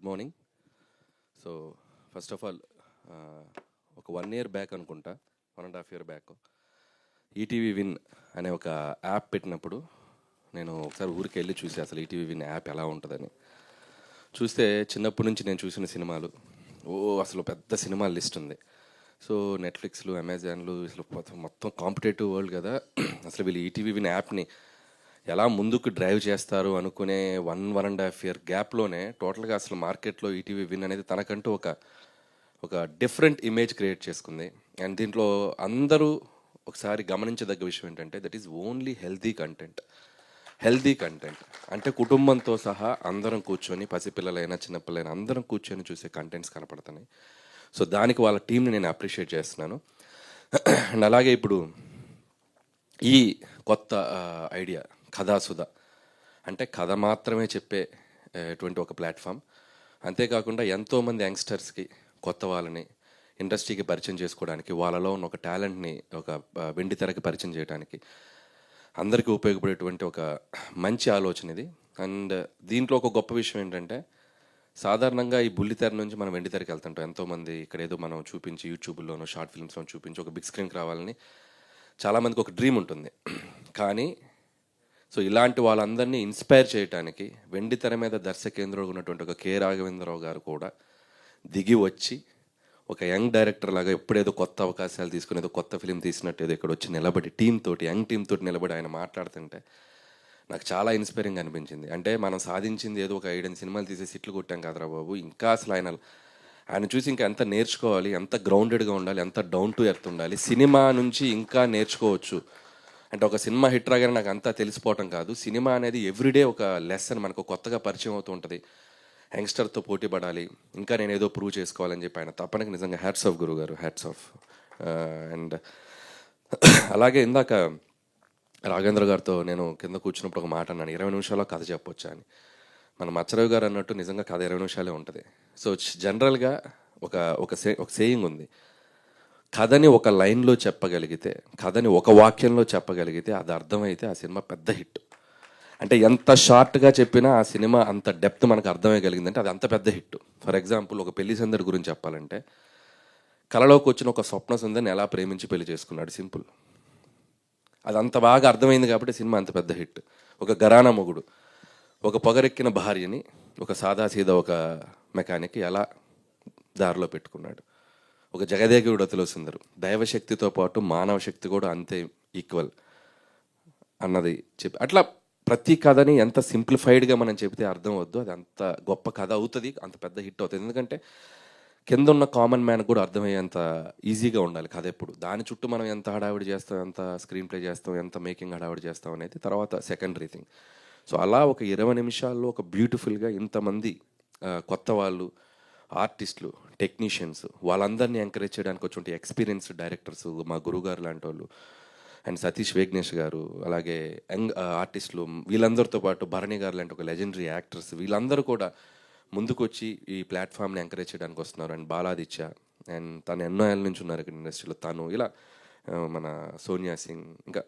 Good morning. So first of all ఒక 1 year back అనుకుంటా, 1.5 year back ETV win అనే ఒక యాప్ పెట్టినప్పుడు నేను ఒకసారి ఊరికి వెళ్ళి చూసి అసలు ఈటీవీ విన్ యాప్ ఎలా ఉంటుందని చూస్తే చిన్నప్పటి నుంచి నేను చూసిన సినిమాలు అసలు పెద్ద సినిమాల లిస్ట్ ఉంది. సో నెట్ఫ్లిక్స్లు, అమెజాన్లు అసలు మొత్తం కాంపిటేటివ్ వరల్డ్ కదా. అసలు వీళ్ళు ఈటీవీ విన్ యాప్ని ఎలా ముందుకు డ్రైవ్ చేస్తారు అనుకునే 1.5 year గ్యాప్లోనే టోటల్గా అసలు మార్కెట్లో ఈటీవీ విన్ అనేది తనకంటూ ఒక డిఫరెంట్ ఇమేజ్ క్రియేట్ చేసుకుంది. అండ్ దీంట్లో అందరూ ఒకసారి గమనించదగ్గ విషయం ఏంటంటే that is only healthy content అంటే కుటుంబంతో సహా అందరం కూర్చొని, పసిపిల్లలైనా చిన్నపిల్లలైనా అందరం కూర్చొని చూసే కంటెంట్స్ కనపడుతున్నాయి. సో దానికి వాళ్ళ టీంని నేను అప్రిషియేట్ చేస్తున్నాను. అండ్ అలాగే ఇప్పుడు ఈ కొత్త ఐడియా కథాసుధ అంటే కథ మాత్రమే చెప్పే ఎటువంటి ఒక ప్లాట్ఫామ్. అంతేకాకుండా ఎంతోమంది యంగ్స్టర్స్కి, కొత్త వాళ్ళని ఇండస్ట్రీకి పరిచయం చేసుకోవడానికి, వాళ్ళలో ఉన్న ఒక టాలెంట్ని ఒక వెండి తెరకి పరిచయం చేయడానికి అందరికీ ఉపయోగపడేటువంటి ఒక మంచి ఆలోచన ఇది. అండ్ దీంట్లో ఒక గొప్ప విషయం ఏంటంటే సాధారణంగా ఈ బుల్లితెర నుంచి మనం వెండి తెరకి వెళ్తుంటాం. ఎంతోమంది ఇక్కడ ఏదో మనం చూపించి యూట్యూబ్లోనో షార్ట్ ఫిల్మ్స్లో చూపించి ఒక బిగ్ స్క్రీన్కి రావాలని చాలామందికి ఒక డ్రీమ్ ఉంటుంది. కానీ సో ఇలాంటి వాళ్ళందరినీ ఇన్స్పైర్ చేయడానికి వెండి తెర మీద దర్శకేంద్రుడు ఉన్నటువంటి ఒక కె రాఘవేంద్రరావు గారు కూడా దిగి వచ్చి ఒక యంగ్ డైరెక్టర్ లాగా ఎప్పుడేదో కొత్త అవకాశాలు తీసుకుని ఏదో కొత్త ఫిలిం తీసినట్టు ఏదో ఇక్కడ వచ్చి నిలబడి యంగ్ టీమ్ తోటి నిలబడి ఆయన మాట్లాడుతుంటే నాకు చాలా ఇన్స్పైరింగ్ అనిపించింది. అంటే మనం సాధించింది ఏదో ఒక 5 సినిమాలు తీసే సిట్లు కొట్టాం కదరా బాబు, ఇంకా అసలు ఆయన చూసి ఇంకా ఎంత నేర్చుకోవాలి, ఎంత గ్రౌండెడ్గా ఉండాలి, ఎంత డౌన్ టు ఎర్త్ ఉండాలి, సినిమా నుంచి ఇంకా నేర్చుకోవచ్చు. అంటే ఒక సినిమా హిట్ రాగానే నాకు అంతా తెలిసిపోవటం కాదు, సినిమా అనేది ఎవ్రీడే ఒక లెసన్ మనకు కొత్తగా పరిచయం అవుతూ ఉంటుంది. యంగ్స్టర్తో పోటీ పడాలి, ఇంకా నేను ఏదో ప్రూవ్ చేసుకోవాలని చెప్పి ఆయన తప్పనకి నిజంగా హ్యాట్స్ ఆఫ్ గురువు గారు, హ్యాట్స్ ఆఫ్. అండ్ అలాగే ఇందాక రాఘవేంద్ర గారితో నేను కింద కూర్చున్నప్పుడు ఒక మాట అన్నాను, 20 నిమిషాల్లో కథ చెప్పొచ్చా అని. మన మచ్చరావు గారు అన్నట్టు నిజంగా కథ 20 నిమిషాలే ఉంటుంది. సో జనరల్గా ఒక సేయింగ్ ఉంది, కథని ఒక లైన్లో చెప్పగలిగితే, కథని ఒక వాక్యంలో చెప్పగలిగితే, అది అర్థమైతే ఆ సినిమా పెద్ద హిట్. అంటే ఎంత షార్ట్గా చెప్పినా ఆ సినిమా అంత డెప్త్ మనకు అర్థమయ్యగలిగిందంటే అది అంత పెద్ద హిట్. ఫర్ ఎగ్జాంపుల్ ఒక పెళ్లి సందడి గురించి చెప్పాలంటే, కళలోకి వచ్చిన ఒక స్వప్న సుందరిని ఎలా ప్రేమించి పెళ్లి చేసుకున్నాడు, సింపుల్. అది అంత బాగా అర్థమైంది కాబట్టి సినిమా అంత పెద్ద హిట్. ఒక ఘరానా మొగుడు ఒక పొగరెక్కిన భార్యని ఒక సాదాసీదా ఒక మెకానిక్ ఎలా దారిలో పెట్టుకున్నాడు. ఒక జగదేగుడు అతిలో సుందరు, దైవశక్తితో పాటు మానవ శక్తి కూడా అంతే ఈక్వల్ అన్నది చెప్పి, అట్లా ప్రతి కథని ఎంత సింప్లిఫైడ్గా మనం చెబితే అర్థం వద్దు, అది అంత గొప్ప కథ అవుతుంది, అంత పెద్ద హిట్ అవుతుంది. ఎందుకంటే కింద ఉన్న కామన్ మ్యాన్ కూడా అర్థమయ్యేంత ఈజీగా ఉండాలి కథ. ఎప్పుడు దాని చుట్టూ మనం ఎంత హడావిడి చేస్తాం, ఎంత స్క్రీన్ ప్లే చేస్తాం, ఎంత మేకింగ్ హడావిడి చేస్తాం అనేది తర్వాత సెకండరీ థింగ్. సో అలా ఒక 20 నిమిషాల్లో ఒక బ్యూటిఫుల్గా ఇంతమంది కొత్త వాళ్ళు, ఆర్టిస్టులు, టెక్నీషియన్స్, వాళ్ళందరినీ ఎంకరేజ్ చేయడానికి వచ్చి ఎక్స్పీరియన్స్డ్ డైరెక్టర్స్, మా గురుగారు లాంటి వాళ్ళు, అండ్ సతీష్ వేగ్నేష్ గారు, అలాగే యంగ్ ఆర్టిస్టులు, వీళ్ళందరితో పాటు భరణి గారు లాంటి ఒక లెజెండరీ యాక్టర్స్, వీళ్ళందరూ కూడా ముందుకు వచ్చి ఈ ప్లాట్ఫామ్ని ఎంకరేజ్ చేయడానికి వస్తున్నారు. అండ్ బాలాదిత్య, అండ్ తను ఎన్నో ఏళ్ళ నుంచి ఉన్నారు ఇక్కడ ఇండస్ట్రీలో, తను ఇలా మన సోనియా సింగ్, ఇంకా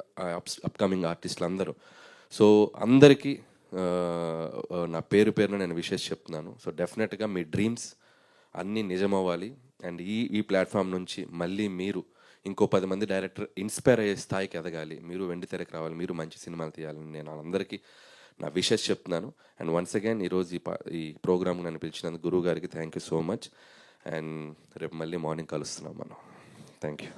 అప్కమింగ్ ఆర్టిస్టులు అందరూ. సో అందరికీ నా పేరున నేను విషెస్ చెప్తున్నాను. సో డెఫినెట్గా మీ డ్రీమ్స్ అన్నీ నిజమవ్వాలి. అండ్ ఈ ప్లాట్ఫామ్ నుంచి మళ్ళీ మీరు ఇంకో 10 మంది డైరెక్టర్ ఇన్స్పైర్ అయ్యే స్థాయికి ఎదగాలి, మీరు వెండి తెరకు రావాలి, మీరు మంచి సినిమాలు తీయాలని నేను అందరికీ నా విషెస్ చెప్తున్నాను. అండ్ వన్స్ అగైన్ ఈరోజు ఈ ప్రోగ్రామ్ నన్ను పిలిచినందుకు గురువు గారికి thank you so much. And రేపు మళ్ళీ మార్నింగ్ కలుస్తున్నాం మనం. Thank you.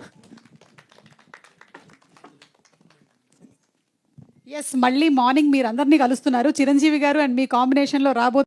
ఎస్, మళ్ళీ మార్నింగ్ మీరు అందరినీ కలుస్తున్నారు చిరంజీవి గారు, అండ్ మీ కాంబినేషన్లో రాబోతున్న